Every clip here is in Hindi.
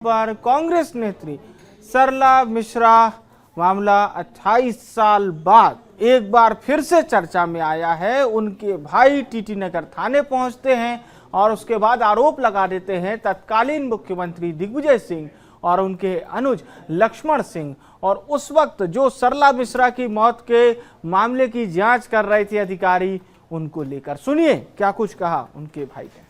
पर कांग्रेस नेत्री सरला मिश्रा मामला 28 साल बाद एक बार फिर से चर्चा में आया है। उनके भाई टीटी नगर थाने पहुंचते हैं और उसके बाद आरोप लगा देते हैं तत्कालीन मुख्यमंत्री दिग्विजय सिंह और उनके अनुज लक्ष्मण सिंह, और उस वक्त जो सरला मिश्रा की मौत के मामले की जांच कर रहे थे अधिकारी, उनको लेकर सुनिए क्या कुछ कहा उनके भाई ने।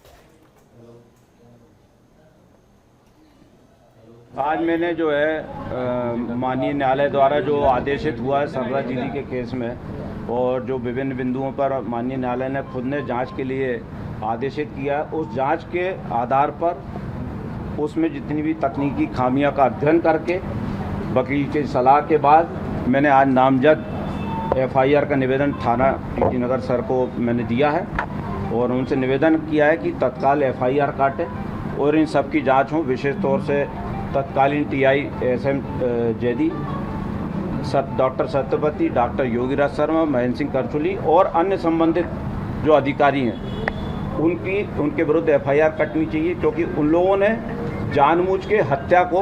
आज मैंने जो है माननीय न्यायालय द्वारा जो आदेशित हुआ है सरला दीदी के केस में, और जो विभिन्न बिंदुओं पर माननीय न्यायालय ने खुद ने जांच के लिए आदेशित किया, उस जांच के आधार पर उसमें जितनी भी तकनीकी खामियां का अध्ययन करके वकील की सलाह के बाद मैंने आज नामजद FIR का निवेदन थाना टीटी नगर सर को मैंने दिया है और उनसे निवेदन किया है कि तत्काल FIR काटे और इन सब की जाँच हो। विशेष तौर से तत्कालीन TI SM Zaidi, doctor Satyapati, doctor Yogiraj Sharma, Mahendra Singh Karchuli और अन्य संबंधित जो अधिकारी हैं उनके विरुद्ध FIR कटनी चाहिए, क्योंकि उन लोगों ने जानबूझ के हत्या को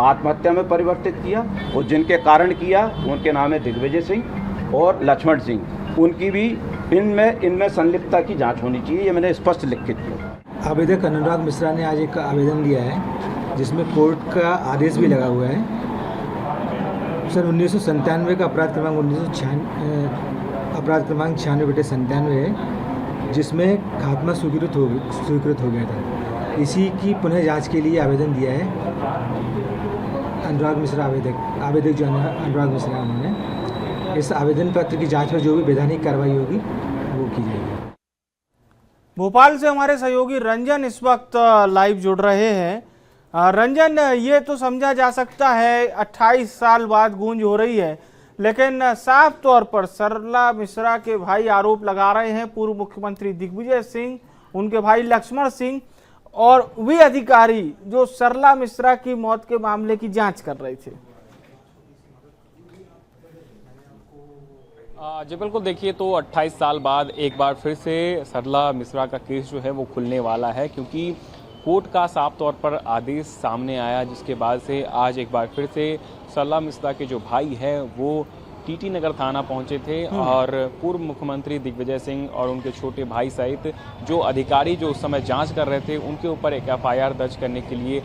आत्महत्या में परिवर्तित किया और जिनके कारण किया उनके नाम है दिग्विजय सिंह और लक्ष्मण सिंह। उनकी भी इनमें संलिप्तता की जाँच होनी चाहिए, ये मैंने स्पष्ट लिखित किया। आवेदक अनुराग मिश्रा ने आज एक आवेदन दिया है जिसमें कोर्ट का आदेश भी लगा हुआ है। सन 1997 का अपराध क्रमांक 96/97 है, जिसमें खात्मा स्वीकृत हो गया था। इसी की पुनः जांच के लिए आवेदन दिया है अनुराग मिश्रा आवेदक जो अनुराग मिश्रा, उन्होंने इस आवेदन पत्र की जांच में जो भी वैधानिक कार्रवाई होगी वो की जाएगी। भोपाल से हमारे सहयोगी रंजन इस वक्त लाइव जुड़ रहे हैं। रंजन, ये तो समझा जा सकता है 28 साल बाद गूंज हो रही है, लेकिन साफ तौर पर सरला मिश्रा के भाई आरोप लगा रहे हैं पूर्व मुख्यमंत्री दिग्विजय सिंह, उनके भाई लक्ष्मण सिंह और वे अधिकारी जो सरला मिश्रा की मौत के मामले की जांच कर रहे थे। जी बिल्कुल, देखिए तो 28 साल बाद एक बार फिर से सरला मिश्रा का केस जो है वो खुलने वाला है, क्योंकि कोर्ट का साफ तौर पर आदेश सामने आया, जिसके बाद से आज एक बार फिर से सरला मिश्रा के जो भाई हैं वो टीटी नगर थाना पहुंचे थे और पूर्व मुख्यमंत्री दिग्विजय सिंह और उनके छोटे भाई सहित जो अधिकारी जो उस समय जांच कर रहे थे उनके ऊपर एक FIR दर्ज करने के लिए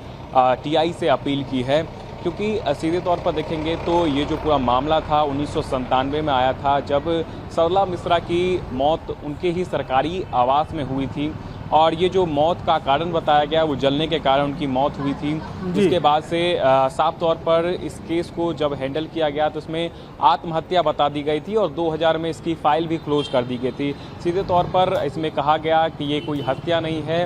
TI से अपील की है। क्योंकि सीधे तौर पर देखेंगे तो ये जो पूरा मामला था 1997 में आया था, जब सरला मिश्रा की मौत उनके ही सरकारी आवास में हुई थी और ये जो मौत का कारण बताया गया वो जलने के कारण उनकी मौत हुई थी। जिसके बाद से साफ तौर पर इस केस को जब हैंडल किया गया तो इसमें आत्महत्या बता दी गई थी और 2000 में इसकी फाइल भी क्लोज कर दी गई थी। सीधे तौर पर इसमें कहा गया कि ये कोई हत्या नहीं है,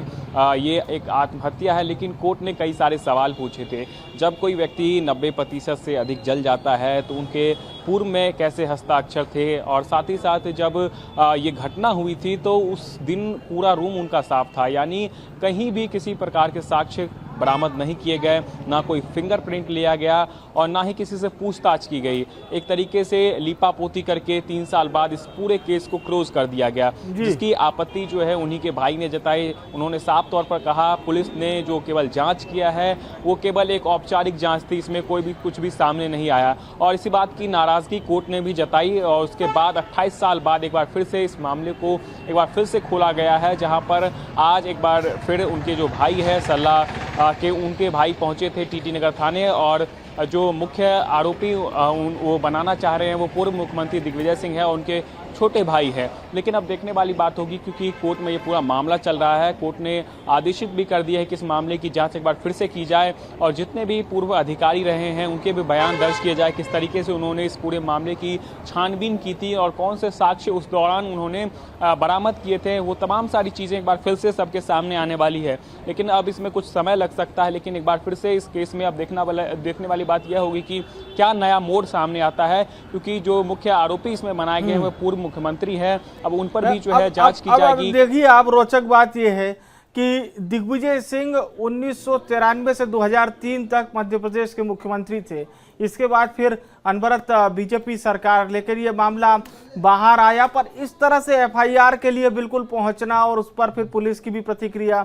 ये एक आत्महत्या है, लेकिन कोर्ट ने कई सारे सवाल पूछे थे। जब कोई व्यक्ति 90% से अधिक जल जाता है तो उनके पूर्व में कैसे हस्ताक्षर थे, और साथ ही साथ जब ये घटना हुई थी तो उस दिन पूरा रूम उनका साफ था, यानी कहीं भी किसी प्रकार के साक्ष्य बरामद नहीं किए गए, ना कोई फिंगरप्रिंट लिया गया और ना ही किसी से पूछताछ की गई। एक तरीके से लीपापोती करके 3 साल बाद इस पूरे केस को क्लोज कर दिया गया, जिसकी आपत्ति जो है उन्हीं के भाई ने जताई। उन्होंने साफ तौर पर कहा पुलिस ने जो केवल जांच किया है वो केवल एक औपचारिक जांच थी, इसमें कोई भी कुछ भी सामने नहीं आया, और इसी बात की नाराजगी कोर्ट ने भी जताई। और उसके बाद 28 साल बाद एक बार फिर से इस मामले को एक बार फिर से खोला गया है, जहाँ पर आज एक बार फिर उनके जो भाई है सरला के उनके भाई पहुंचे थे टीटी नगर थाने, और जो मुख्य आरोपी वो बनाना चाह रहे हैं वो पूर्व मुख्यमंत्री दिग्विजय सिंह है और उनके छोटे भाई है। लेकिन अब देखने वाली बात होगी, क्योंकि कोर्ट में ये पूरा मामला चल रहा है, कोर्ट ने आदेशित भी कर दिया है कि इस मामले की जांच एक बार फिर से की जाए और जितने भी पूर्व अधिकारी रहे हैं उनके भी बयान दर्ज किए जाए, किस तरीके से उन्होंने इस पूरे मामले की छानबीन की थी और कौन से साक्ष्य उस दौरान उन्होंने बरामद किए थे। वो तमाम सारी चीज़ें एक बार फिर से सबके सामने आने वाली है, लेकिन अब इसमें कुछ समय लग सकता है। लेकिन एक बार फिर से इस केस में अब देखने वाली बात यह होगी कि क्या नया मोड़ सामने आता है, क्योंकि जो मुख्य आरोपी इसमें बनाए गए हैं वो पूर्व मुख्यमंत्री है, अब उन पर भी जो है जांच की जाएगी। देखिए, आप रोचक बात यह है कि दिग्विजय सिंह 1993 से 2003 तक मध्य प्रदेश के मुख्यमंत्री थे। इसके बाद फिर अनवरत बीजेपी सरकार लेकर ये मामला बाहर आया, पर इस तरह से FIR के लिए बिल्कुल पहुंचना और उस पर फिर पुलिस की भी प्रतिक्रिया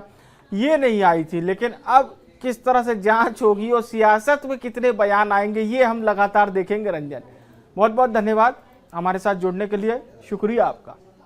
ये नहीं आई थी। लेकिन अब किस तरह से जांच होगी और सियासत में कितने बयान आएंगे, ये हम लगातार देखेंगे। रंजन, बहुत बहुत धन्यवाद हमारे साथ जुड़ने के लिए, शुक्रिया आपका।